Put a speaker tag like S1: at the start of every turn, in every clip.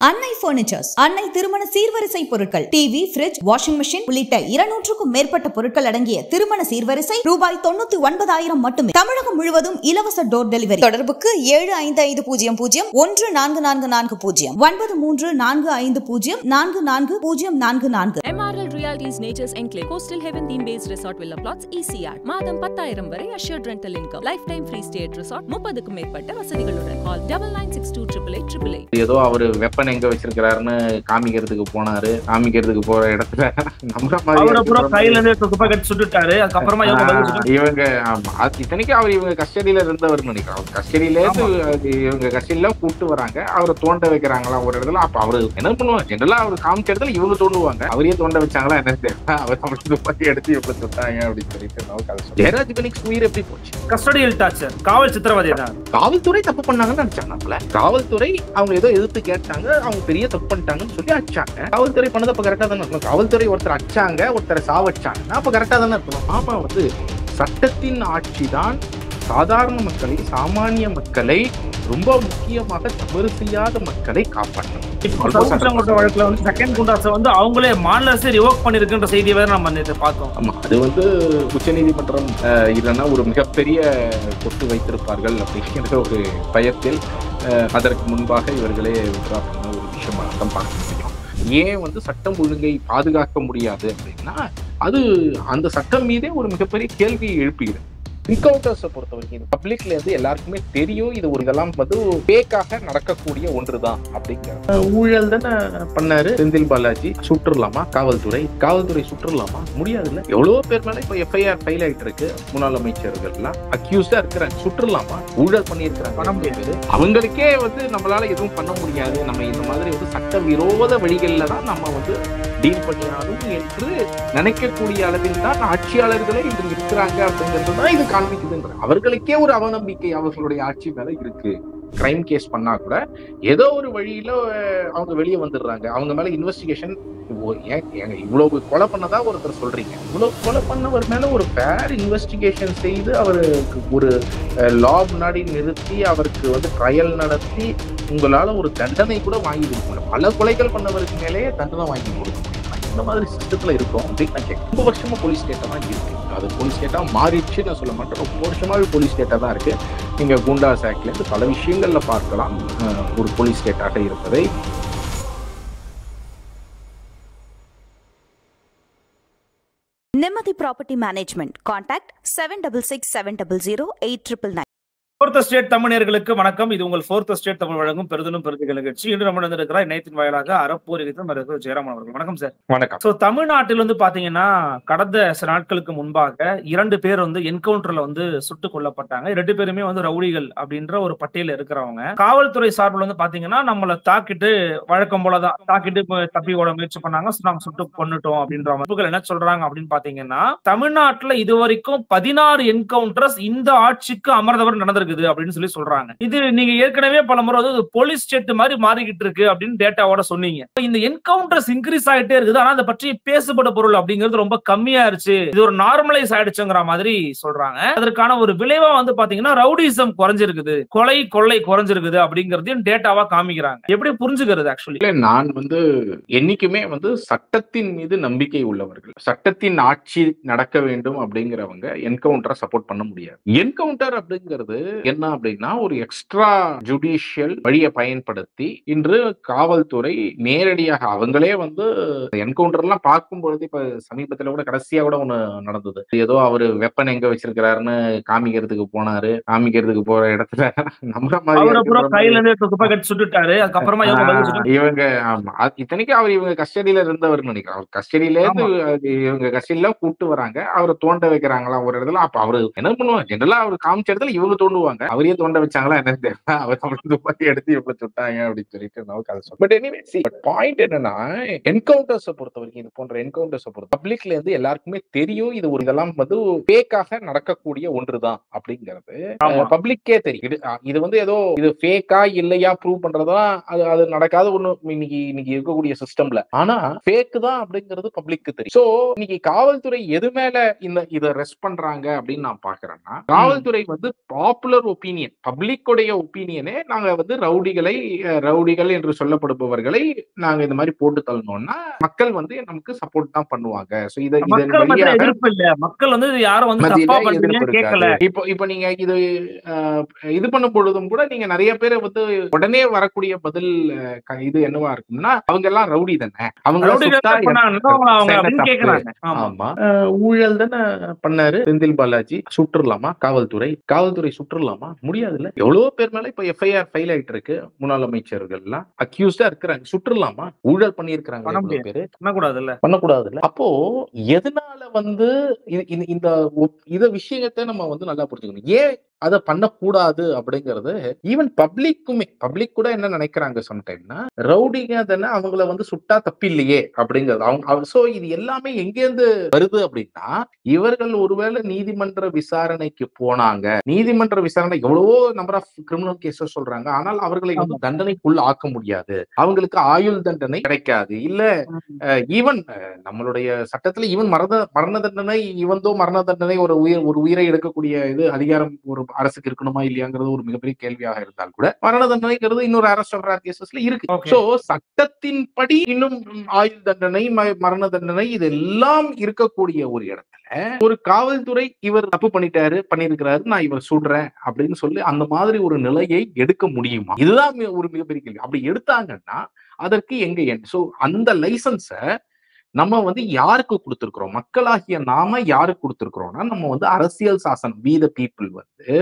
S1: அன்னை பர்னிச்சர்ஸ், அன்னை திருமண சீர்வரிசை பொருட்கள், டிவி, ஃபிரிட்ஜ், வாஷிங் மெஷின் உள்ளிட்ட 200க்கும் மேற்பட்ட பொருட்கள் அடங்கிய திருமண சீர்வரிசை ரூபாய் 99,000 மட்டுமே. தமிழகம் முழுவதும் இலவச டோர் டெலிவரி. தொடர்புக்கு 7550144440 9345044044.
S2: MRL Realties Nature's Enclave Coastal Heaven theme based resort villa plots ECR மாதம் 10,000 வரை assured rental income. Lifetime free stay at resort 30க்கும் மேற்பட்ட வசதிகளுடன். Call 9962888888.
S3: ஏதோ அவரு வெப்பன் எங்க வச்சிருக்காருன்னு காமிக்கிறதுக்கு போனாரு. காமிக்கிறதுக்கு போற இடத்துல நம்புற மாதிரி
S4: கையில இருந்து துப்பாக்கி சுட்டுட்டாரு. அதுக்கப்புறமா
S3: இவங்க இத்தனைக்கு அவர் இவங்க கஸ்டடியில இருந்தவர்னு நினைக்கிறாங்க. கஸ்டடியில இருந்து இவங்க கஸ்டடியில கூப்பிட்டு வராங்க. அவரை தோண்ட வைக்கிறாங்களா ஒரு இடத்துல. அப்ப அவரு என்ன பண்ணுவாங்க, ஜெனரலா அவர் காமிச்ச இடத்துல இவங்க தோண்டுவாங்க. அவரையே தோண்ட வச்சாங்களா என்ன தெரியல. அவர் தமிழ் துப்பாக்கி எடுத்து எப்படி சுட்டாங்க அப்படின்னு சொல்லிட்டு ஜெயராஜ் கணிக்ஸ் உயிர் எப்படி போச்சு?
S4: கஸ்டடியல் டார்ச்சர், காவல் சித்திரவதை தான்.
S3: காவல்துறை தப்பு பண்ணாங்கன்னு நினைச்சாங்க. காவல்துறை அவங்க ஏதோ எதிர்த்து கேட்டாங்க, அவங்க பெரிய தப்பு பண்ணிட்டாங்கன்னு சொல்லி அடிச்சாங்க. காவல்துறை பண்ணது அப்ப கரெக்டா தானே இருக்கணும். காவல்துறை ஒருத்தர் அடிச்சாங்க, ஒருத்தரை சாவச்சாங்க, அப்ப கரெக்டா தானே இருக்கணும். ஆமா, சட்டத்தின் ஆட்சி தான் சாதாரண மக்களை, சாமானிய மக்களை, ரொம்ப முக்கியமாக தவறு செய்யாத மக்களை காப்பாற்றணும்.
S4: வழக்குல செகண்ட் குண்டாஸை அவங்களே மாநில அரசு ரிவோக் பண்ணிருக்குன்ற செய்தியை வேற நம்ம பார்த்தோம்.
S3: ஆமா, அது உச்ச நீதிமன்றம் இல்லைன்னா ஒரு மிகப்பெரிய கொட்டு வைத்திருப்பார்கள் அப்படிங்கிற ஒரு பயத்தில் அதற்கு முன்பாக இவர்களே வித்ரா பண்ண ஒரு விஷயமாக தான் பார்க்க முடியும். ஏன் சட்டம் ஒழுங்கை பாதுகாக்க முடியாது அப்படின்னா அது அந்த சட்டம் மீதே ஒரு மிகப்பெரிய கேள்வியை எழுப்புகிறது. என்கவுண்டர்ஸை பொறுத்த வரைக்கும் பப்ளிக்ல இருந்து எல்லாருக்குமே தெரியும் இது ஒரு இதெல்லாம் பேக்காக நடக்கக்கூடிய ஒன்றுதான் அப்படிங்கிற ஊழல் தானே பண்ணாரு செந்தில் பாலாஜி. சுட்டுலாமா காவல்துறை சுட்டுலாமா? முடியாது இல்ல. எவ்வளவு பேர் மேல இப்ப எஃப்ஐஆர் ஃபைல் ஆயிட்டு இருக்கு. முன்னாள் அமைச்சர்கள் எல்லாம் அக்யூஸ்டா இருக்கிறாங்க. சுட்டுலாமா? ஊழல் பண்ணியிருக்கிறாங்க. பண்ண முடியாது. அவங்களுக்கே நம்மளால எதுவும் பண்ண முடியாது. நம்ம இந்த மாதிரி சட்ட விரோத வழிகள்ல தான் நம்ம டீல் பண்ணினாலும் என்று நினைக்கக்கூடிய அளவில் தான் ஆட்சியாளர்களே இன்று இருக்கிறாங்க அப்படிங்கிறது தான் இது காண்பிக்குதுன்ற. அவர்களுக்கே ஒரு அவநம்பிக்கை அவர்களுடைய ஆட்சி மேல இருக்கு. கிரைம் கேஸ் பண்ணா கூட ஏதோ ஒரு வழியில அவங்க வெளியே வந்துடுறாங்க. அவங்க மேல இன்வெஸ்டிகேஷன். இவ்வளவு கொலை பண்ணதா ஒருத்தர் சொல்றீங்க, இவ்வளவு கொலை பண்ணவர் மேல ஒரு ஃபேர் இன்வெஸ்டிகேஷன் செய்து அவருக்கு ஒரு லா முன்னாடி நிறுத்தி அவருக்கு ட்ரையல் நடத்தி உங்களால ஒரு தண்டனை கூட வாங்கி கொடுக்க. பல கொலைகள் பண்ணவருக்கு மேலேயே தண்டனை வாங்கி கொடுக்க முடியும். இந்த மாதிரி சிஸ்டத்துல இருக்கும் அப்படின்னு நான் கேட்க. ரொம்ப வருஷமா போலீஸ் ஸ்டேட்டா தான் இருக்கு. அது போலீஸ் ஸ்டேட்டா மாறிடுச்சு நான் சொல்ல மாட்டேன். ரொம்ப வருஷமாவே போலீஸ் ஸ்டேட்டா தான் இருக்கு. நீங்க குண்டாஸ் ஆக்ட்ல இருந்து பல விஷயங்கள்ல பார்க்கலாம் ஒரு போலீஸ் ஸ்டேட்டாக இருப்பதை.
S1: நிம்மதி property management. Contact 7667008999.
S4: Fourth state தமிழர்களுக்கு வணக்கம். இது உங்கள் ஃபோர்த் ஸ்டேட் தமிழ் வழங்கும் பெருதலும் பெருதுகள் நிகழ்ச்சி. இன்று நம்ம இருக்கிற இணையத்தின் வாயிலாக அறப்போர் ஜெயராமன் அவர்கள். வணக்கம் சார்.
S3: வணக்கம்.
S4: தமிழ்நாட்டில் பாத்தீங்கன்னா கடந்த சில நாட்களுக்கு முன்பாக 2 பேர் என்கவுண்டர்ல சுட்டுக் கொல்லப்பட்டாங்க. 2 பேருமே ரவுடிகள் அப்படின்ற ஒரு பட்டியல இருக்கிறவங்க. காவல்துறை சார்பில் பாத்தீங்கன்னா நம்மளை தாக்கிட்டு வழக்கம் போலதான் தாக்கிட்டு தப்பி ஓட முயற்சி பண்ணாங்க. நாங்க சுட்டு கொண்டுட்டோம் அப்படின்ற அமைப்புகள் என்ன சொல்றாங்க அப்படின்னு பாத்தீங்கன்னா தமிழ்நாட்டுல இதுவரைக்கும் 16 என்கவுண்டர்ஸ் இந்த ஆட்சிக்கு அமர்ந்தவர் நடந்திருக்கு அப்படின்னு சொல்லி சொல்றாங்க. இது நீங்க ஏற்கனவே பல முறை போலீஸ் ஸ்டேட் மாதிரி மாறிக்கிட்டு இருக்கு அப்படின்னு டேட்டாவோட சொன்னீங்க. இந்த என்கவுண்டர்ஸ் இன்க்ரீஸ் ஆயிட்டே இருக்குது. ஆனா அதை பற்றி பேசப்பட பொருள் அப்படிங்கிறது ரொம்ப கம்மியாயிருச்சு. இது ஒரு நார்மலைஸ் ஆயிடுச்சுங்கிற மாதிரி சொல்றாங்க. அதற்கான ஒரு விளைவா பாத்தீங்கன்னா ரவுடிசம் குறைஞ்சிருக்குது, கொள்ளை குறைஞ்சிருக்குது அப்படிங்கறதையும் டேட்டாவா காமிக்கிறாங்க. எப்படி புரிஞ்சுக்கிறது? ஆக்சுவலி
S3: நான் என்னைக்குமே சட்டத்தின் மீது நம்பிக்கை உள்ளவர்கள், சட்டத்தின் ஆட்சி நடக்க வேண்டும் அப்படிங்கிறவங்க என்கவுண்டரை சப்போர்ட் பண்ண முடியாது. என்கவுண்டர் அப்படிங்கிறது என்ன அப்படின்னா ஒரு எக்ஸ்ட்ரா ஜுடிஷியல் வழியை பயன்படுத்தி இன்று காவல்துறை நேரடியாக அவங்களே என்கவுண்டர் எல்லாம் பார்க்கும் பொழுது இப்ப சமீபத்துல கூட கடைசியா கூட ஒண்ணு நடந்தது. ஏதோ அவரு வெப்பன் எங்க வச்சிருக்கிறாருன்னு காமிக்கிறதுக்கு போனாரு. காமிக்கிறதுக்கு போற இடத்துல நம்புற மாதிரி
S4: கையில இருந்து துப்பாக்கி சுட்டுட்டாரு. அதுக்கப்புறமா
S3: இவங்க இத்தனைக்கு அவர் இவங்க கஸ்டடியில இருந்தவர்னு நினைக்கிறாங்க. கஸ்டடியில இருந்து இவங்க கஸ்டடியில கூப்பிட்டு வராங்க. அவரை தோண்ட வைக்கிறாங்களா ஒரு இடத்துல. அப்ப அவரு என்ன பண்ணுவாங்க, ஜெனரலா அவர் காமிச்ச இடத்துல இவங்க தோண்டுவாங்க. அவரையே தோண்ட வச்சாங்களா என்ன தெரியல. அவர் தமிழ் துப்பாக்கி எடுத்து இவ்வளவு சுட்டாங்க அப்படின்னு சொல்லிட்டு. பட் எனிவே பாயிண்ட் என்னன்னா என்கவுண்டர்ஸை பொறுத்த வரைக்கும் இது போன்ற என்கவுண்டர்ஸை பொறுத்த பப்ளிக்ல இருந்து எல்லாருக்குமே தெரியும் இது ஒரு இதெல்லாம் பேக்காக நடக்கக்கூடிய ஒன்றுதான் அப்படிங்கிறது பப்ளிக்கே தெரியும். இது ஏதோ இது பேக்கா இல்லையா ப்ரூவ் பண்றதா அது நடக்காத ஒண்ணு இன்னைக்கு இருக்கக்கூடிய சிஸ்டம்ல. ஆனா பேக் தான் அப்படிங்கிறது பப்ளிக்கு தெரியும். சோ இன்னைக்கு காவல்துறை எது மேல இதை ரெஸ்ட் பண்றாங்க அப்படின்னு நான் பாக்குறேன்னா காவல்துறை பாப்புலர் பாப்புலர் ஒப்பீனியன், பப்ளிக்குடைய ஒப்பீனியனே நாங்க வந்து ரவுடிகள் என்று சொல்லப்படுபவர்களை நாங்க இந்த மாதிரி போட்டு தள்ளணும்னா மக்கள் வந்து நமக்கு சப்போர்ட் தான் பண்ணுவாங்க. சோ இதன்
S4: மக்கள் மத்தியில
S3: வழியாக
S4: எதிர்ப்பு இல்ல, மக்கள் வந்து யாரும் வந்து
S3: மத்தியில
S4: தப்பா
S3: எதிர்ப்பு
S4: பண்றீங்கன்னு
S3: இருக்காது.
S4: கேட்கல.
S3: இப்போ நீங்க இது பண்ணும் பொழுதும் கூட நீங்க நிறைய பேரை வந்து உடனே வரக்கூடிய பதில் இது என்னவா இருக்கும்னா, அவங்க எல்லாம் ரவுடி தானே, அவங்க
S4: ரவுடிகள்
S3: சுட்டா
S4: என்ன பண்ணாங்க அவங்க
S3: என்ன
S4: அப்படின்னு
S3: தப்பு?
S4: கேக்குறாங்க. ஆமா.
S3: ஆமா, ஊழல் தானே பண்ணாரு செந்தில் பாலாஜி, சுட்டுறலாமா காவல்துறை சுட்டுறலாமா? முடியாதுல்ல. எவ்வளவு பேர் மேல இப்ப எஃப்ஐஆர் ஃபைல் ஆயிட்டு இருக்கு, முன்னாள் அமைச்சர்கள் எல்லாம் அக்யூஸ்டா இருக்கிறாங்க. சுட்டுறலாமா? ஊழல் பண்ணியிருக்கிறாங்க இவ்வளவு பேரு, பண்ணக்கூடாதுல்ல. அப்போ எதனால வந்து இந்த விஷயத்தை நம்ம வந்து நல்லா புரிஞ்சுக்கணும். ஏன் அதை பண்ணக்கூடாது அப்படிங்கறது ஈவன் பப்ளிக் கூட என்ன நினைக்கிறாங்க சம்டைம்னா, ரவுடிங்க தானே, அவங்கள வந்து சுட்டா தப்பில்லையே அப்படிங்கிறது அவங்க. சோ இது எல்லாமே எங்கேருந்து வருது அப்படின்னா, இவர்கள் ஒருவேளை நீதிமன்ற விசாரணைக்கு போனாங்க, நீதிமன்ற விசாரணை எவ்வளவோ நம்பர் ஆஃப் கிரிமினல் கேசஸ் சொல்றாங்க, ஆனால் அவர்களை வந்து தண்டனைக்குள் ஆக்க முடியாது, அவங்களுக்கு ஆயுள் தண்டனை கிடைக்காது. இல்ல ஈவன் நம்மளுடைய சட்டத்துல ஈவன் மரண தண்டனை, மரண தண்டனை ஒரு உயிரை எடுக்கக்கூடிய இது அதிகாரம் ஒரு அரசுக்கு இருக்கணுமா இல்லையாங்கிறது ஒரு மிகப்பெரிய கேள்வியாக இருந்தால் கூட, மரண தண்டனைங்கிறது இன்னொரு அரஸ்ட் ஆஃப் ரேர் கேசஸ்ல இருக்கு. சோ சட்டத்தின்படி இன்னும் ஆயுள் தண்டனை, மரண தண்டனை இதெல்லாம் இருக்கக்கூடிய ஒரு இடத்துல ஒரு காவல்துறை இவர் தப்பு பண்ணிருக்கிறாரு, நான் இவர் சுடுறேன் அப்படின்னு சொல்லி அந்த மாதிரி ஒரு நிலையை எடுக்க முடியுமா? இதுதான் ஒரு மிகப்பெரிய கேள்வி. அப்படி எடுத்தாங்கன்னா அதற்கு எங்க சோ அந்த லைசன்ஸ நம்ம வந்து யாருக்கு கொடுத்திருக்கிறோம்? மக்களாகிய நாம யாருக்கு கொடுத்திருக்கிறோம்னா, நம்ம வந்து அரசியல் சாசனம், we the people வந்து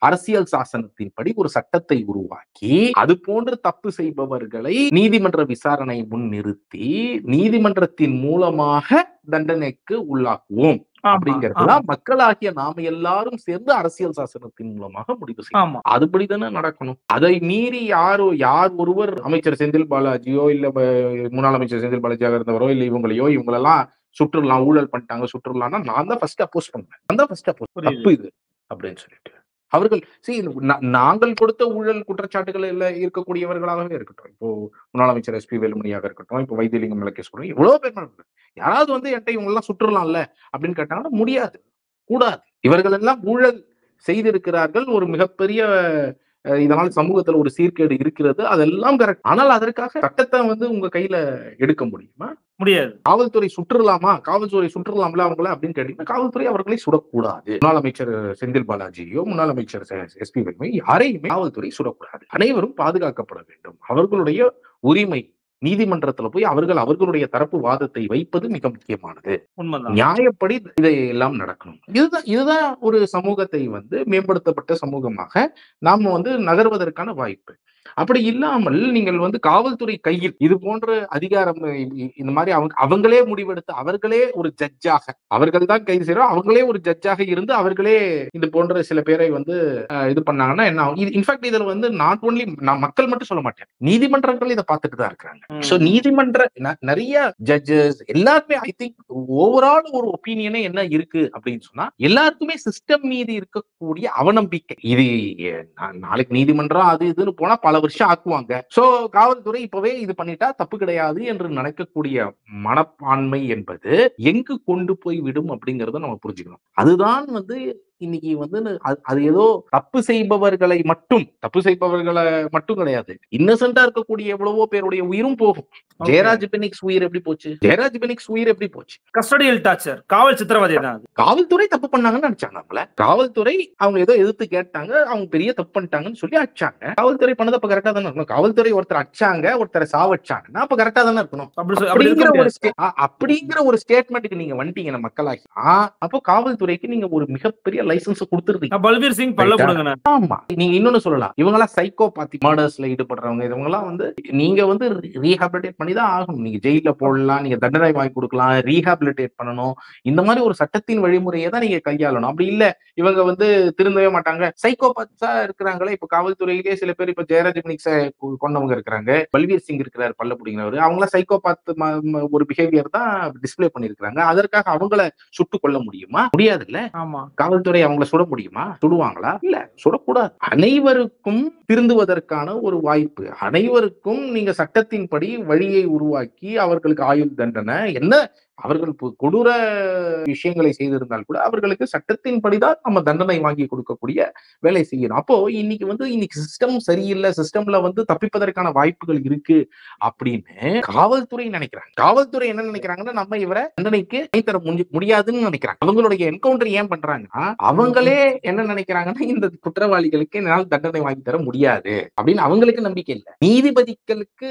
S3: அரசியல் சாசனத்தின்படி ஒரு சட்டத்தை உருவாக்கி அது போன்று தப்பு செய்பவர்களை நீதிமன்ற விசாரணை முன்னிறுத்தி நீதிமன்றத்தின் மூலமாக தண்டனைக்கு உள்ளாக்குவோம் அப்படிங்கறதுதான் மக்களாகிய நாம எல்லாரும் சேர்ந்து அரசியல் சாசனத்தின் மூலமாக முடிவு செய்யணும். அதுபடிதானே நடக்கணும். அதை மீறி யார் ஒருவர் அமைச்சர் செந்தில் பாலாஜியோ இல்ல முன்னாள் அமைச்சர் செந்தில் பாலாஜியாக இருந்தவரோ இல்ல இவங்களெல்லாம் சுற்றுலாம், ஊழல் பண்ணிட்டாங்க சுற்றுலாம்னா நான் தான் ஃபர்ஸ்ட் அப்போஸ் பண்ணுவேன். தப்பு இது அப்படின்னு சொல்லிட்டு அவர்கள் நாங்கள் கொடுத்த ஊழல் குற்றச்சாட்டுகள் எல்லாம் இருக்கக்கூடியவர்களாகவே இருக்கட்டும். இப்போ முன்னாள் அமைச்சர் SP வேலுமணியாக இருக்கட்டும், இப்போ வைத்தியலிங்கம் மேல கேஸ் கொடுங்க, எவ்வளவு பேர் யாராவது வந்து என்கிட்ட இவங்க எல்லாம் சுற்றுலாம்ல அப்படின்னு கேட்டாங்கன்னா முடியாது, கூடாது. இவர்கள் எல்லாம் ஊழல் செய்திருக்கிறார்கள், ஒரு மிகப்பெரிய இதனால் சமூகத்துல ஒரு சீர்கேடு இருக்கிறது, அதெல்லாம் கரெக்ட். ஆனால் அதற்காக சட்டத்தை வந்து உங்க கையில எடுக்க முடியுமா? முடியாது. காவல்துறை சுற்றுலாம்ல அவங்கள அப்படின்னு கேட்டீங்கன்னா, காவல்துறை அவர்களை சுடக்கூடாது. முன்னாள் அமைச்சர் செந்தில் பாலாஜியோ முன்னாள் அமைச்சர் SP வேலுமணி யாரையுமே காவல்துறை சுடக்கூடாது. அனைவரும் பாதுகாக்கப்பட வேண்டும். அவர்களுடைய உரிமை நீதிமன்றத்துல போய் அவர்களுடைய தரப்பு வாதத்தை வைப்பது மிக முக்கியமானது. நியாயப்படி இதையெல்லாம் நடக்கணும். இதுதான் ஒரு சமூகத்தை வந்து மேம்படுத்தப்பட்ட சமூகமாக நாம வந்து நகர்வதற்கான வாய்ப்பு. அப்படி இல்லாமல் நீங்கள் வந்து காவல்துறை கையில் இது போன்ற அதிகாரம் இந்த மாதிரி அவங்களே முடிவெடுத்து அவர்களே ஒரு ஜட்ஜாக, அவர்கள் தான் கைது செய்யறோம், அவங்களே ஒரு ஜட்ஜாக இருந்து அவர்களே இது போன்ற சில பேரை வந்து இது பண்ணாங்கன்னா என்ன ஆகும்? இன்ஃபேக்ட் இதுல வந்து நாட் ஒன்லி நான் மக்கள் மட்டும் சொல்ல மாட்டேன், நீதிமன்றங்கள் இதை பார்த்துட்டு தான் இருக்கிறாங்க. சோ நீதிமன்ற நிறைய ஜட்ஜஸ் எல்லாருமே ஐ திங்க் ஓவரால் ஒரு ஒப்பீனியனே என்ன இருக்கு அப்படின்னு சொன்னா, எல்லாருக்குமே சிஸ்டம் மீது இருக்கக்கூடிய அவநம்பிக்கை. இது நாளைக்கு நீதிமன்றம் அது இதுன்னு போனா பல வருஷம் ஆக்குவாங்க. சோ காவல்துறை இப்பவே இது பண்ணிட்டா தப்பு கிடையாது என்று நினைக்கக்கூடிய மனப்பான்மை என்பது எங்கு கொண்டு போய் விடும் அப்படிங்கறத நம்ம புரிஞ்சுக்கணும். அதுதான் வந்து இன்னைக்கு வந்து அது ஏதோ தப்பு செய்பவர்களை மட்டும் கிடையாது, இன்னசென்டா இருக்கக்கூடிய எவ்வளவோ பேருடைய உயிரும் போகும். ஜெயராஜ் பெனிக்ஸ் உயிர் எப்படி போச்சு? கஸ்டடியல் டார்ச்சர், காவல் சித்திரவதை தான். காவல்துறை தப்பு பண்ணாங்கன்னு நினைச்சாங்க. நம்மள காவல்துறை அவங்க ஏதோ எதிர்த்து கேட்டாங்க, அவங்க பெரிய தப்பு பண்ணிட்டாங்கன்னு சொல்லி அடிச்சாங்க. காவல்துறை பண்ணது அப்ப கரெக்டா தானே இருக்கணும். காவல்துறை ஒருத்தர் அடிச்சாங்க, ஒருத்தரை சாவடிச்சாங்கன்னா அப்ப கரெக்டா தானே இருக்கணும். அப்படிங்கிற ஒரு ஸ்டேட்மெண்ட்டுக்கு நீங்க வந்துட்டீங்க மக்களாகி, அப்போ காவல்துறைக்கு நீங்க ஒரு மிகப்பெரிய லைசன்ஸ் கொடுத்துருக்கீங்க. பல்வீர் சிங் பல்லபுடுங்க. ஆமா, நீங்க இன்னொன்னு சொல்லலாம், இவங்க எல்லாம் சைக்கோபாத்தி மர்டர்ஸ்ல ஈடுபடுறவங்க, இவங்க எல்லாம் வந்து நீங்க வந்து ரீஹாபிலிட்டேட் பண்ணி தான் ஆகணும். நீங்க ஜெயில போடலாம், நீங்க தண்டனை வாங்கி கொடுக்கலாம், ரீஹாபிலிட்டேட் பண்ணணும். இந்த மாதிரி ஒரு சட்டத்தின் வழிமுறையை தான் நீங்க கையாளணும். அப்படி இல்ல இவங்க வந்து திருந்தவே மாட்டாங்க, சைக்கோபாத்ஸா இருக்கிறாங்களே. இப்ப காவல்துறையிலேயே சில பேர் இப்ப ஜெயராஜ் பெனிக்ஸை கொண்டவங்க இருக்கிறாங்க, பல்வீர் சிங் இருக்கிறார் பல்லபுடிங்கிறவர், அவங்கள சைக்கோபாத் ஒரு பிஹேவியர் தான் டிஸ்பிளே பண்ணிருக்காங்க. அதற்காக அவங்கள சுட்டு கொள்ள முடியுமா? முடியாது இல்ல. காவல்துறை அவங்கள சுட முடியுமா? சுடுவாங்களா? இல்ல, சுடக்கூடாது. அனைவருக்கும் திருந்துவதற்கான ஒரு வாய்ப்பு, அனைவருக்கும் நீங்க சட்டத்தின்படி வழியை உருவாக்கி அவர்களுக்கு ஆயுள் தண்டனை என்ன அவர்கள் கொடூர விஷயங்களை செய்திருந்தால் கூட அவர்களுக்கு சட்டத்தின்படிதான் நம்ம தண்டனை வாங்கி கொடுக்கக்கூடிய வேலை செய்யணும். அப்போ இன்னைக்கு சிஸ்டம் சரியில்லை, சிஸ்டம்ல தப்பிப்பதற்கான வாய்ப்புகள் இருக்கு அப்படின்னு காவல்துறை நினைக்கிறாங்க. காவல்துறை என்ன நினைக்கிறாங்கன்னா, நம்ம இவரை தண்டனைக்கு தர முடியாதுன்னு நினைக்கிறாங்க. அவங்களுடைய என்கவுண்டர் ஏன் பண்றாங்கன்னா, அவங்களே என்ன நினைக்கிறாங்கன்னா, இந்த குற்றவாளிகளுக்கு என்னால் தண்டனை வாங்கி தர முடியாது அப்படின்னு அவங்களுக்கு நம்பிக்கை இல்லை. நீதிபதிகளுக்கு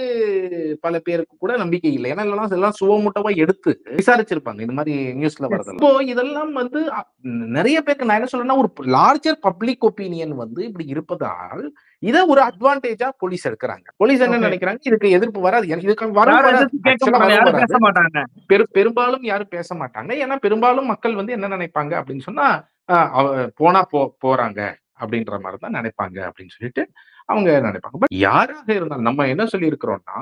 S3: பல பேருக்கு கூட நம்பிக்கை இல்லை. ஏன்னா எல்லாம் சுவமூட்டமா எடுத்து விசாரிச்சிருப்பாங்க இந்த மாதிரி நியூஸ்ல வரது. இப்போ இதெல்லாம் நிறைய பேருக்கு நான் என்ன சொல்றேன்னா, ஒரு லார்ஜர் பப்ளிக் ஒப்பீனியன் இப்படி இருப்பதால் இத ஒரு அட்வான்டேஜா போலீஸ் எடுக்கிறாங்க. போலீஸ் என்ன நினைக்கிறாங்க, இதுக்கு எதிர்ப்பு வராது, பெரும்பாலும் யாரும் பேச மாட்டாங்க. ஏன்னா பெரும்பாலும் மக்கள் என்ன நினைப்பாங்க அப்படின்னு சொன்னா, போனா போறாங்க அப்படின்ற மாதிரிதான் நினைப்பாங்க அப்படின்னு சொல்லிட்டு அவங்க நினைப்பாங்க. பட் யாராக இருந்தாலும் நம்ம என்ன சொல்லி இருக்கிறோம்னா,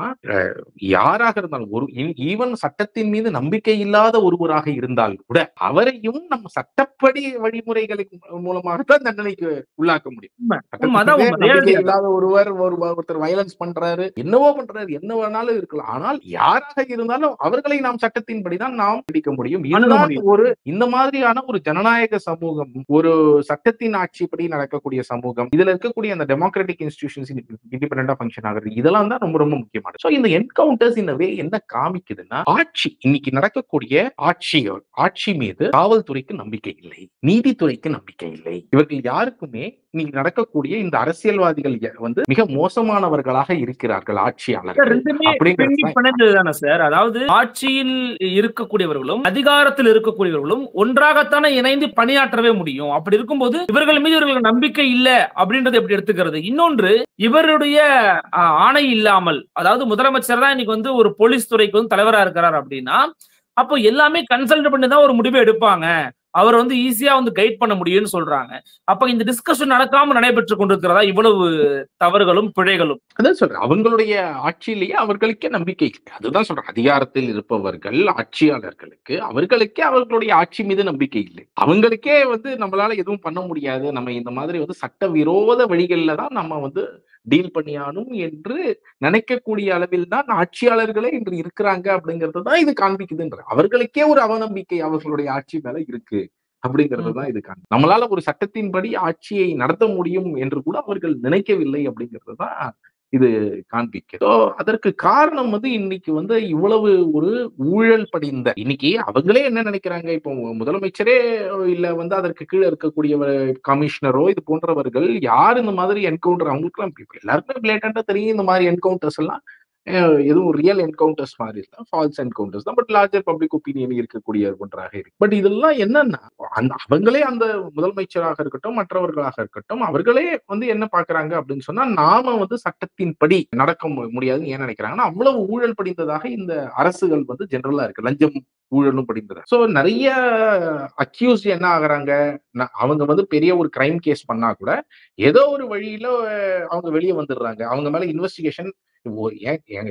S3: யாராக இருந்தாலும் ஒரு ஈவன் சட்டத்தின் மீது நம்பிக்கை இல்லாத ஒருவராக இருந்தால் கூட அவரையும் நம்ம சட்டப்படி வழிமுறைகளின் மூலமாகத்தான் தண்டனைக்கு உள்ளாக்க முடியும். நம்பிக்கை இல்லாத ஒருத்தர் வயலன்ஸ் பண்றாரு, என்னவோ பண்றாரு, என்ன வேணாலும் இருக்கலாம். ஆனால் யாராக இருந்தாலும் அவர்களை நாம் சட்டத்தின்படிதான் நாம் பிடிக்க முடியும். இந்த மாதிரியான ஒரு ஜனநாயக சமூகம், ஒரு சட்டத்தின் ஆட்சிப்படி நடக்கக்கூடிய சமூகம், இதுல இருக்கக்கூடிய அந்த டெமோக்ராட்டிக் இண்டிபெண்டன்டா ஃபங்க்ஷன் ஆகுறது, இதெல்லாம் தான் ரொம்ப ரொம்ப முக்கியமானது. சோ இந்த என்கவுண்டர்ஸ் இந்த வே என்ன காமிக்குதுன்னா, ஆட்சி இன்னைக்கு நடக்கக்கூடிய ஆட்சி மீது காவல்துறைக்கு நம்பிக்கை இல்லை, நீதித்துறைக்கு நம்பிக்கை இல்லை. இவர்கள் யாருக்குமே இன்னைக்கு நடக்கக்கூடிய இந்த அரசியல்வாதிகள் மிக மோசமானவர்களாக இருக்கிறார்கள் ஆட்சியாளர்கள்.
S4: அதாவது ஆட்சியில் இருக்கக்கூடியவர்களும் அதிகாரத்தில் இருக்கக்கூடியவர்களும் ஒன்றாகத்தானே இணைந்து பணியாற்றவே முடியும். அப்படி இருக்கும்போது இவர்கள் மீது இவர்களுக்கு நம்பிக்கை இல்லை அப்படின்றது எப்படி எடுத்துக்கிறது? இன்னொன்று, இவருடைய ஆணை இல்லாமல், அதாவது முதலமைச்சர் தான் இன்னைக்கு ஒரு போலீஸ் துறைக்கு தலைவரா இருக்கிறார் அப்படின்னா, அப்போ எல்லாமே கன்சல்ட் பண்ணி தான் ஒரு முடிவை எடுப்பாங்க, அவர் ஈஸியா கைட் பண்ண முடியும்னு சொல்றாங்க. அப்ப இந்த டிஸ்கஷன் நடக்காம நடைபெற்று கொண்டிருக்கிறதா இவ்வளவு தவறுகளும் பிழைகளும்?
S3: அதான் சொல்றேன், அவங்களுடைய ஆட்சியிலேயே அவர்களுக்கே நம்பிக்கை இல்லை. அதுதான் சொல்றேன், அதிகாரத்தில் இருப்பவர்கள் ஆட்சியாளர்களுக்கு அவர்களுக்கே அவர்களுடைய ஆட்சி மீது நம்பிக்கை இல்லை. அவங்களுக்கே நம்மளால எதுவும் பண்ண முடியாது, நம்ம இந்த மாதிரி சட்டவிரோத வழிகள்ல தான் நம்ம டீல் பண்ணியானும் என்று நினைக்கக்கூடிய அளவில் தான் ஆட்சியாளர்களே இன்று இருக்கிறாங்க அப்படிங்கிறது தான் இது காண்பிக்குதுன்ற. அவர்களுக்கே ஒரு அவநம்பிக்கை அவர்களுடைய ஆட்சி மேல இருக்கு அப்படிங்கிறது தான் இது காண்பி. நம்மளால ஒரு சட்டத்தின்படி ஆட்சியை நடத்த முடியும் என்று கூட அவர்கள் நினைக்கவில்லை அப்படிங்கிறது தான் இது காண்பிக்க. அதற்கு காரணம் இன்னைக்கு இவ்வளவு ஒரு ஊழல் படிந்த, இன்னைக்கு அவங்களே என்ன நினைக்கிறாங்க, இப்போ முதலமைச்சரே இல்ல அதற்கு கீழே இருக்கக்கூடிய கமிஷனரோ இது போன்றவர்கள் யார் இந்த மாதிரி என்கவுண்டர், அவங்களுக்கு எல்லாம் எல்லாருக்குமே பிளேட்டண்டா தெரியும் இந்த மாதிரி என்கவுண்டர்ஸ் எல்லாம் எதுவும் ரியல் என்கவுண்டர்ஸ் மாதிரி இல்ல, ஃபால்ஸ் என்கவுண்டர்ஸ் தான். பட் லார்ஜர் பப்ளிக் ஒப்பீனியன் இருக்கக்கூடிய ஒன்றாக இருக்கு. பட் இதெல்லாம் என்னன்னா, அவங்களே அந்த முதலமைச்சராக இருக்கட்டும் மற்றவர்களாக இருக்கட்டும் அவர்களே என்ன பாக்குறாங்க அப்படின்னு சொன்னா, நாம சட்டத்தின்படி நடக்க முடியாதுன்னு ஏன் நினைக்கிறாங்கன்னா, அவ்வளவு ஊழல் படிந்ததாக இந்த அரசுகள் ஜெனரலா இருக்கு, லஞ்சம் ஊழலும் படிந்தது. சோ நிறைய அக்யூஸ் என்ன ஆகுறாங்க, அவங்க பெரிய ஒரு கிரைம் கேஸ் பண்ணா கூட ஏதோ ஒரு வழியில அவங்க வெளியே வந்துடுறாங்க. அவங்க மேல இன்வெஸ்டிகேஷன்,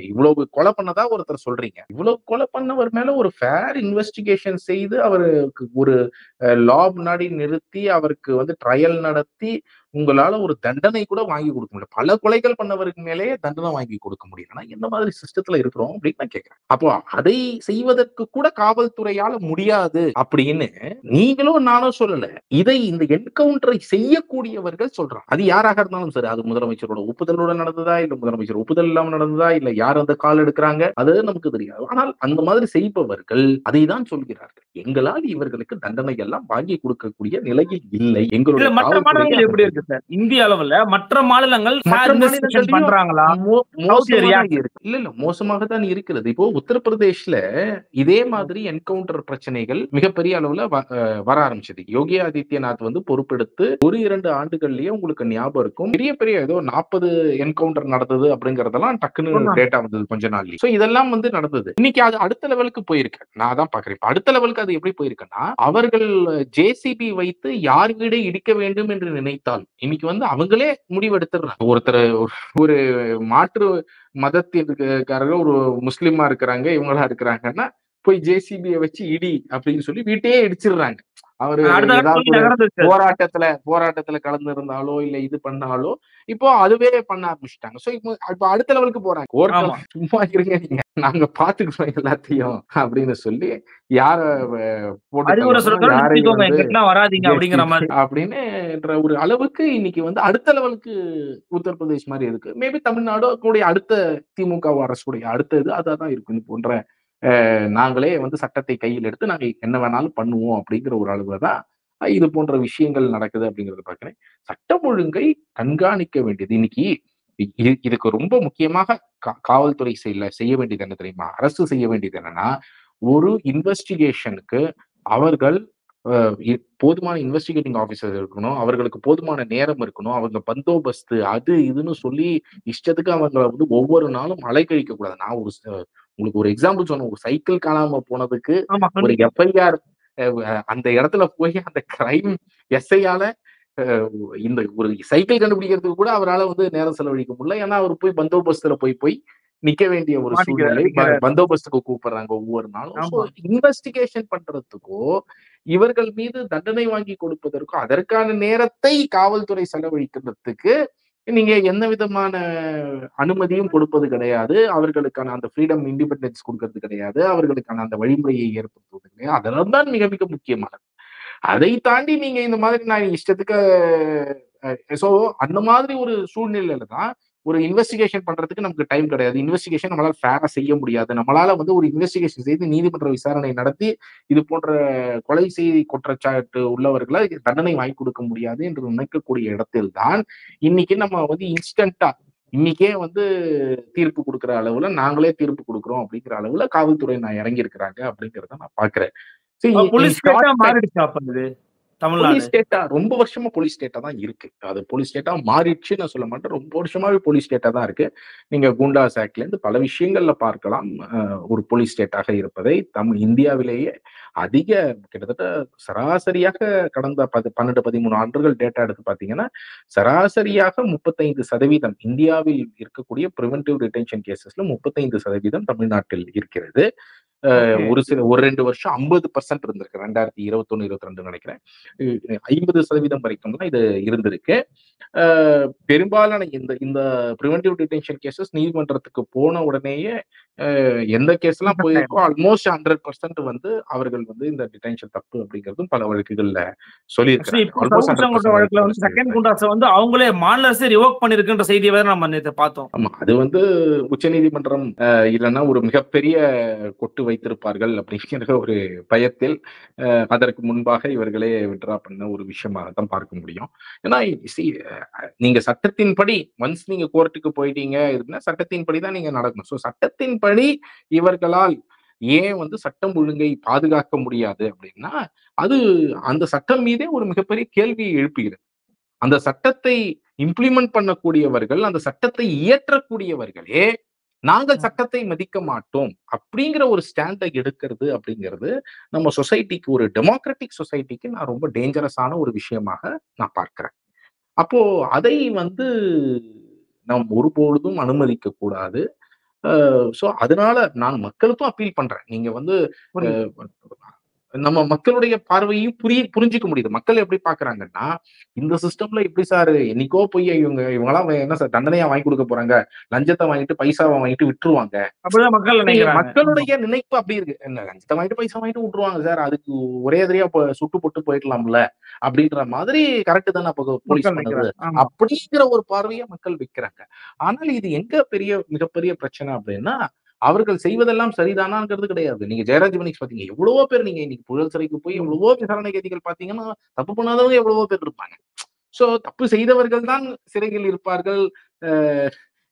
S3: இவ்வளவு கொலை பண்ணதா ஒருத்தர் சொல்றீங்க, இவ்வளவு கொலை பண்ணவர் மேல ஒரு ஃபேர் இன்வெஸ்டிகேஷன் செய்து அவருக்கு ஒரு லா முன்னாடி நிறுத்தி அவருக்கு ட்ரையல் நடத்தி உங்களால ஒரு தண்டனை கூட வாங்கி கொடுக்க முடியல. பல கொலைகள் பண்ணவருக்கு மேலே தண்டனை வாங்கி கொடுக்க முடியலன்னா எந்த மாதிரி சிஸ்டத்துல இருக்கிறோம் அப்படின்னு நான் கேட்கிறேன். அப்போ அதை செய்வதற்கு கூட காவல்துறையால முடியாது அப்படின்னு நீங்களும் நானும் சொல்லல, இதை இந்த என்கவுண்டரை செய்யக்கூடியவர்கள் சொல்றாங்க. அது யாராக இருந்தாலும் சரி, அது முதலமைச்சரோட ஒப்புதலோட நடந்ததா இல்ல முதலமைச்சர் ஒப்புதல் இல்லாம நடந்ததா இல்ல யார் அந்த கால் எடுக்கிறாங்க அது நமக்கு தெரியாது. ஆனால் அந்த மாதிரி செய்பவர்கள் அதை தான் சொல்கிறார்கள், எங்களால் இவர்களுக்கு தண்டனை எல்லாம் வாங்கி கொடுக்கக்கூடிய நிலையில் இல்லை. எங்களுடைய
S4: எப்படி இருக்கு சார் இந்திய அளவுல? மற்ற மாநிலங்கள் பண்றாங்களா?
S3: இல்ல மோசமாக தான் இருக்கிறது. இப்போ உத்தரப்பிரதேஷ்ல இதே மாதிரி என்கவுண்டர் பிரச்சனைகள் மிகப்பெரிய அளவுல வர ஆரம்பிச்சது. யோகி ஆதித்யநாத் பொறுப்பெடுத்து 1-2 ஆண்டுகள்லயே உங்களுக்கு ஞாபகம் இருக்கும், பெரிய பெரிய ஏதோ 40 என்கவுண்டர் நடந்தது அப்படிங்கறதெல்லாம் டக்குன்னு டேட்டா வந்தது கொஞ்ச நாள்லயே. சோ இதெல்லாம் நடந்தது. இன்னைக்கு அது அடுத்த லெவலுக்கு போயிருக்கு. நான் தான் பாக்குறேன் அடுத்த லெவலுக்கு அது எப்படி போயிருக்குன்னா, அவர்கள் ஜேசிபி வைத்து யார் வீடை இடிக்க வேண்டும் என்று நினைத்தால் இன்னைக்கு அவங்களே முடிவெடுத்துறாங்க. ஒருத்தர் ஒரு மாற்று மதத்திற்காரர்கள் ஒரு முஸ்லிமா இருக்கிறாங்க, இவங்களா இருக்கிறாங்கன்னா போய் ஜேசிபியை வச்சு இடி அப்படின்னு சொல்லி வீட்டையே இடிச்சிடுறாங்க. அவரு
S4: அடுத்த நாள்
S3: ஏதாவது
S4: சொல்லி
S3: ஒரு
S4: நகர்ந்துருச்சு.
S3: போராட்டத்துல கலந்து இருந்தாலோ இல்ல இது பண்ணாலோ இப்போ அதுவே பண்ண ஆரம்பிச்சுட்டாங்க. சோ இப்போ அடுத்த லெவலுக்கு போறாங்க. கோர்ட்ல
S4: ஆமா.
S3: சும்மா இருங்க நீங்க, நாங்க பாத்துக்கிறோம் எல்லாத்தையும் அப்படின்னு சொல்லி யார போட்டு
S4: அறிவுரை
S3: தள்ளணும்,
S4: சொல்லக்கூடாது,
S3: யாரை
S4: நிறுத்திக்கோங்க,
S3: வந்து
S4: எங்கிட்டலாம் வராதீங்க அப்படிங்கிற மாதிரி.
S3: அப்படின்னுன்ற ஒரு அளவுக்கு இன்னைக்கு வந்து அடுத்த லெவலுக்கு உத்தரப்பிரதேஷ் மாதிரி இருக்கு. மேபி தமிழ்நாடு கூடிய அடுத்த திமுக அரசுடைய அடுத்த இது அதான் இருக்கும். இது போன்ற நாங்களே வந்து சட்டத்தை கையில் எடுத்து நாங்க என்ன வேணாலும் பண்ணுவோம் அப்படிங்கிற ஒரு அளவுல தான் இது போன்ற விஷயங்கள் நடக்குது அப்படிங்கறத பாக்குறேன். சட்டம் ஒழுங்கை கண்காணிக்க வேண்டியது இன்னைக்கு இதுக்கு ரொம்ப முக்கியமாக காவல்துறை செய்ய வேண்டியது என்ன தெரியுமா? அரசு செய்ய வேண்டியது என்னன்னா, ஒரு இன்வெஸ்டிகேஷனுக்கு அவர்கள் போதுமான இன்வெஸ்டிகேட்டிங் ஆபீசர் இருக்கணும், அவர்களுக்கு போதுமான நேரம் இருக்கணும், அவங்க பந்தோபஸ்து அது இதுன்னு சொல்லி இஷ்டத்துக்கு அவங்களை வந்து ஒவ்வொரு நாளும் அலைக்கழிக்க கூடாது. நான் உங்களுக்கு ஒரு எக்ஸாம்பிள் சொன்னேன். ஒரு சைக்கிள் காணாம போனதுக்கு
S4: ஆமா,
S3: ஒரு
S4: கண்டிப்பா.
S3: எஃப்ஐஆர் அந்த இடத்துல போய் அந்த கிரைம் எஸ்ஐயால இந்த ஒரு சைக்கிள் கண்டுபிடிக்கிறதுக்கு கூட அவரால் வந்து நேரம் செலவழிக்க முடியல. ஏன்னா அவர் போய் பந்தோபஸ்துல போய் நிக்க வேண்டிய ஒரு சூழ்நிலை.
S4: நிக்கிறாரு.
S3: பந்தோபஸ்துக்கு கூப்பிடுறாங்க ஒவ்வொரு நாளும்.
S4: ஆமா.
S3: இன்வெஸ்டிகேஷன் பண்றதுக்கோ இவர்கள் மீது தண்டனை வாங்கி கொடுப்பதற்கோ அதற்கான நேரத்தை காவல்துறை செலவழிக்கிறதுக்கு நீங்க எந்த விதமான அனுமதியும் கொடுப்பது கிடையாது. அவர்களுக்கான அந்த ஃப்ரீடம் இண்டிபெண்டன்ஸ் கொடுக்கறது கிடையாது. அவர்களுக்கான அந்த வழிமுறையை ஏற்படுத்துவது கிடையாது. அதெல்லாம் தான் மிக மிக முக்கியமானது. அதை தாண்டி நீங்க இந்த மாதிரி நான் இஷ்டத்துக்கு சோ அந்த மாதிரி ஒரு சூழ்நிலையில தான் ஒரு இன்வெஸ்டிகேஷன் பண்றதுக்கு நமக்கு டைம் கிடையாது. இன்வெஸ்டிகேஷன் நம்மளால ஃபேரா செய்ய முடியாது. நம்மளால வந்து ஒரு இன்வெஸ்டிகேஷன் செய்து நீதிமன்ற விசாரணை நடத்தி இது போன்ற கொலை செய்தி குற்றச்சாட்டு உள்ளவர்களை தண்டனை வாங்கி கொடுக்க முடியாது என்று நினைக்கக்கூடிய இடத்தில் தான் இன்னைக்கு நம்ம வந்து இன்ஸ்டன்டா இன்னைக்கே வந்து தீர்ப்பு கொடுக்குற அளவுல நாங்களே தீர்ப்பு கொடுக்குறோம் அப்படிங்கிற அளவுல காவல்துறை நான் இறங்கி இருக்கிறாங்க அப்படிங்கிறத நான் பாக்குறேன்.
S4: போலீஸ் ஸ்டேட்டா மாறிடுச்சு அப்ப இது தமிழ்நாடு.
S3: போலீஸ் ஸ்டேட்டா ரொம்ப வருஷமா போலீஸ் ஸ்டேட்டா தான் இருக்கு. அது போலீஸ் ஸ்டேட்டா மாறிடுச்சு நான் சொல்ல மாட்டேன். ரொம்ப வருஷமாவே போலீஸ் ஸ்டேட்டா தான் இருக்கு. நீங்க குண்டாஸ் ஆக்ட்ல இருந்து பல விஷயங்கள்ல பார்க்கலாம் ஒரு போலீஸ் ஸ்டேட்டாக இருப்பதை. இந்தியாவிலேயே அதிக கிட்டத்தட்ட சராசரியாக கடந்த 12-13 ஆண்டுகள் டேட்டா எடுத்து பாத்தீங்கன்னா சராசரியாக 35% இந்தியாவில் இருக்கக்கூடிய பிரிவென்டிவ் டிடென்ஷன் கேசஸ்ல 35% தமிழ்நாட்டில் இருக்கிறது. ஒரு 2 வருஷம் 50% இருந்திருக்கு. 2021-22 நினைக்கிறேன். 50% வரைக்கும் தான் இது இருந்திருக்கு. பெரும்பாலான இந்த பிரிவென்டிவ் டிடென்ஷன் கேசஸ் நீதிமன்றத்துக்கு போன உடனேயே எந்த கேஸ் எல்லாம் போயிருக்கோ ஆல்மோஸ்ட் 100% வந்து அவர்கள் வந்து இந்த டிடென்ஷன் தப்பு அப்படிங்கிறதும் பல வழக்குகள்ல சொல்லியிருக்காங்க.
S4: வழக்குல வந்து செகண்ட் குண்டாஸை வந்து அவங்களே மாநில அரசு ரிவோக் பண்ணிருக்குன்ற செய்தியை வேற நம்ம நேத்து பார்த்தோம்.
S3: ஆமா, அது வந்து உச்சநீதிமன்றம் இல்லைன்னா ஒரு மிகப்பெரிய கொட்டு வைத்திருப்பார்கள் அப்படிங்கிற ஒரு பயத்தில் அதற்கு முன்பாக இவர்களே விட்ரா பண்ண ஒரு விஷயமாக தான் பார்க்க முடியும். ஏன்னா நீங்க சட்டத்தின்படி ஒன்ஸ் நீங்க கோர்ட்டுக்கு போயிட்டீங்க இதுன்னா சட்டத்தின்படி தான் நீங்க நடக்கணும். ஸோ சட்டத்தின்படி இவர்களால் ஏன் வந்து சட்டம் ஒழுங்கை பாதுகாக்க முடியாது அப்படின்னா அது அந்த சட்டம் மீதே ஒரு மிகப்பெரிய கேள்வியை எழுப்புகிறது. அந்த சட்டத்தை இம்ப்ளிமெண்ட் பண்ணக்கூடியவர்கள், அந்த சட்டத்தை இயற்றக்கூடியவர்களே நாங்கள் சட்டத்தை மதிக்க மாட்டோம் அப்படிங்கிற ஒரு ஸ்டாண்டை எடுக்கிறது அப்படிங்கிறது நம்ம சொசைட்டிக்கு, ஒரு டெமோக்ராட்டிக் சொசைட்டிக்கு நான் ரொம்ப டேஞ்சரஸான ஒரு விஷயமாக நான் பார்க்கிறேன். அப்போ அதை வந்து நாம் ஒருபொழுதும் அனுமதிக்க கூடாது. சோ அதனால நான் மக்களுக்கும் அப்பீல் பண்றேன். நீங்க வந்து நம்ம மக்களுடைய பார்வையும் புரிஞ்சுக்க முடியுது. மக்கள் எப்படி பாக்குறாங்கன்னா இந்த சிஸ்டம்ல எப்படி சார் என்னைக்கோ போய் இவங்கெல்லாம் என்ன சார் தண்டனையா வாங்கி கொடுக்க போறாங்க, லஞ்சத்தை வாங்கிட்டு பைசாவை வாங்கிட்டு விட்டுருவாங்க.
S4: அப்படிதான்
S3: மக்களுடைய நினைப்பு அப்படி இருக்கு. என்ன லஞ்சத்தை வாங்கிட்டு பைசா வாங்கிட்டு விட்டுருவாங்க சார், அதுக்கு ஒரே எதிரியா சுட்டு போட்டு போயிடலாம்ல அப்படின்ற மாதிரி கரெக்ட் தானே போலீஸ் பண்ணுறது அப்படிங்கிற ஒரு பார்வையை மக்கள் வைக்கிறாங்க. ஆனால் இது எங்க மிகப்பெரிய பிரச்சனை அப்படின்னா அவர்கள் செய்வதெல்லாம் சரிதானாங்கிறது கிடையாது. நீங்க ஜெயராஜ் மணிக்கு பாத்தீங்க எவ்வளவோ பேர், நீங்க இன்னைக்கு புழல் சிறைக்கு போய் எவ்வளவோ விசாரணை கைதிகள் பாத்தீங்கன்னா தப்பு பண்ணாதவங்க எவ்வளவோ பேர் இருப்பாங்க. சோ தப்பு செய்தவர்கள் தான் சிறையில் இருப்பார்கள்.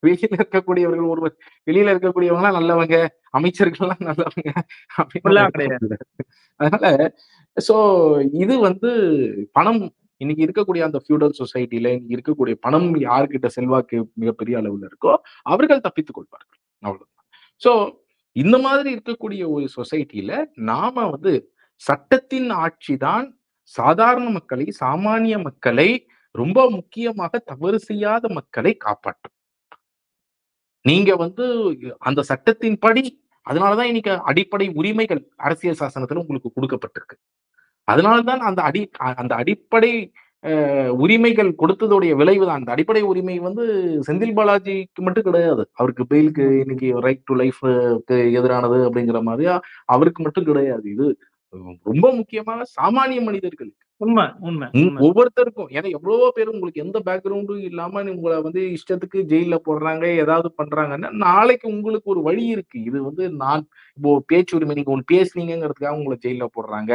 S3: வெளியில இருக்கக்கூடியவர்கள் வெளியில இருக்கக்கூடியவங்க எல்லாம் நல்லவங்க, அமைச்சர்கள் எல்லாம் நல்லவங்க அப்படின்னு கிடையாது. அதனால சோ இது வந்து பணம் இன்னைக்கு இருக்கக்கூடிய அந்த ஃபியூடல் சொசைட்டில இன்னைக்கு இருக்கக்கூடிய பணம் யாருக்கிட்ட செல்வாக்கு மிகப்பெரிய அளவுல இருக்கோ அவர்கள் தப்பித்துக் கொள்வார்கள். அவ்வளவு. சோ இந்த மாதிரி இருக்கக்கூடிய ஒரு சொசைட்டில நாம வந்து சட்டத்தின் ஆட்சிதான் சாதாரண மக்களை, சாமானிய மக்களை, ரொம்ப முக்கியமாக தவறு செய்யாத மக்களை காப்பாற்றும். நீங்க வந்து அந்த சட்டத்தின்படி, அதனாலதான் இன்னைக்கு அடிப்படை உரிமைகள் அரசியல் சாசனத்துல உங்களுக்கு கொடுக்கப்பட்டிருக்கு. அதனால்தான் அந்த அடிப்படை உரிமைகள் கொடுத்ததுடைய விளைவு தான். அந்த அடிப்படை உரிமை வந்து செந்தில் பாலாஜிக்கு மட்டும் கிடையாது. அவருக்கு பெயிலுக்கு இன்னைக்கு ரைட் டு லைஃப்க்கு எதிரானது அப்படிங்கிற மாதிரியா அவருக்கு மட்டும் கிடையாது. இது ரொம்ப முக்கியமான சாமானிய மனிதர்கள்
S4: உண்மை உண்மை
S3: ஒவ்வொருத்தருக்கும். ஏன்னா எவ்வளவோ பேர் உங்களுக்கு எந்த பேக்ரவுண்டும் இல்லாம உங்களை வந்து இஷ்டத்துக்கு ஜெயில போடுறாங்க, ஏதாவது பண்றாங்கன்னா நாளைக்கு உங்களுக்கு ஒரு வழி இருக்கு. இது வந்து நான் இப்போ பேச்சு உரிமை, நீங்க ஒண்ணு பேசுனீங்கிறதுக்காக உங்களை ஜெயில போடுறாங்க,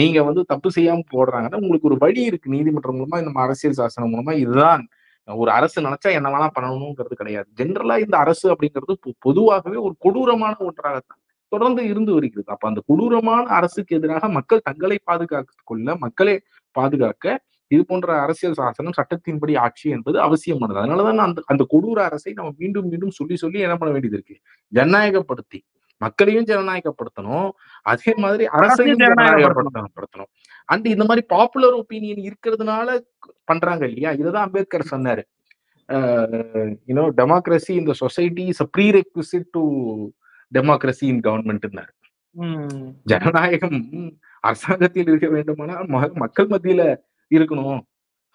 S3: நீங்க வந்து தப்பு செய்யாம போடுறாங்கன்னா உங்களுக்கு ஒரு வழி இருக்கு. நீதிமன்றம் மூலமா, நம்ம அரசியல் சாசனம் மூலமா இதுதான் ஒரு அரசு நினைச்சா என்ன வேணா பண்ணணுங்கிறது கிடையாது. ஜென்ரலா இந்த அரசு அப்படிங்கிறது பொதுவாகவே ஒரு கொடூரமான ஒன்றாகத்தான் தொடர்ந்து இருந்து வருகிறது. அப்ப அந்த கொடூரமான அரசுக்கு எதிராக மக்கள் தங்களை பாதுகாத்துக் கொள்ள, மக்களை பாதுகாக்க இது போன்ற அரசியல் சாசனம், சட்டத்தின்படி ஆட்சி என்பது அவசியமானது. அதனாலதான் அந்த அந்த கொடூர அரசை நம்ம மீண்டும் மீண்டும் சொல்லி சொல்லி என்ன பண்ண வேண்டியது இருக்கு, ஜனநாயகப்படுத்தி மக்களையும் ஜனநாயகப்படுத்தணும், அதே மாதிரி அரசையும் ஜனநாயகப்படுத்தணும். அண்ட் இந்த மாதிரி பாப்புலர் ஒப்பீனியன் இருக்கிறதுனால பண்றாங்க இல்லையா. இதுதான் அம்பேத்கர் சொன்னாரு, democracy in the society is a prerequisite to democracy in government. ஜனநாயகம் அரசாங்கத்தில் இருக்க வேண்டுமானால் மக்கள் மத்தியில இருக்கணும்,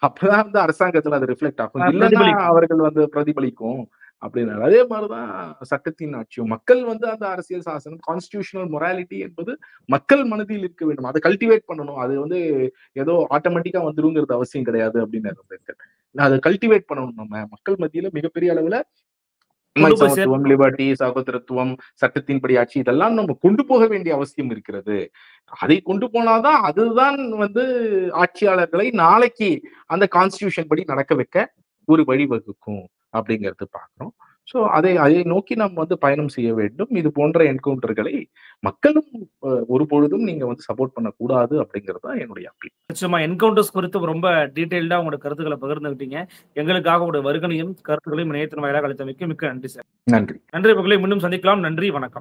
S3: அப்பதான் வந்து அரசாங்கத்துல அது ரிஃப்ளெக்ட் ஆகும், இல்லைன்னா அவர்கள் வந்து பிரதிபலிக்கும் அப்படின்னாரு. அதே மாதிரிதான் சட்டத்தின் ஆட்சியும். மக்கள் வந்து அந்த அரசியல் சாசனம், கான்ஸ்டிடியூஷனல் மொராலிட்டி என்பது மக்கள் மனதில் இருக்க வேண்டும், அதை கல்டிவேட் பண்ணணும். அது வந்து ஏதோ ஆட்டோமேட்டிக்கா வந்துருங்கிறது அவசியம் கிடையாது அப்படின்னு அம்பேத்கர். அதை கல்டிவேட் பண்ணணும். நம்ம மக்கள் மத்தியில மிகப்பெரிய அளவுல சமத்துவம், லிபர்ட்டி, சகோதரத்துவம், சட்டத்தின்படி ஆட்சி இதெல்லாம் நம்ம கொண்டு போக வேண்டிய அவசியம் இருக்கிறது. அதை கொண்டு போனாதான் அதுதான் வந்து ஆட்சியாளர்களை நாளைக்கு அந்த கான்ஸ்டிடியூஷன் படி நடக்க வைக்க ஒரு வழிவகுக்கும் அப்படிங்கிறது பார்க்கிறோம். சோ அதை நோக்கி நம்ம வந்து பயணம் செய்ய வேண்டும். இது போன்ற என்கவுண்டர்களை மக்களும் ஒரு பொழுதும் நீங்க வந்து சப்போர்ட் பண்ணக்கூடாது அப்படிங்கிறது தான் என்னுடைய அப்பீல்.
S4: நிச்சயமா என்கவுண்டர்ஸ் குறித்து ரொம்ப டீடைல்டா உங்களோட கருத்துக்களை பகிர்ந்துக்கிட்டீங்க. எங்களுக்காக உங்களுடைய வருகனையும் கருத்துக்களையும் இணையத்தின் வாயிலாக அளித்தமைக்கு மிக்க நன்றி சார்.
S3: நன்றி.
S4: நன்றி. மீண்டும் சந்திக்கலாம். நன்றி, வணக்கம்.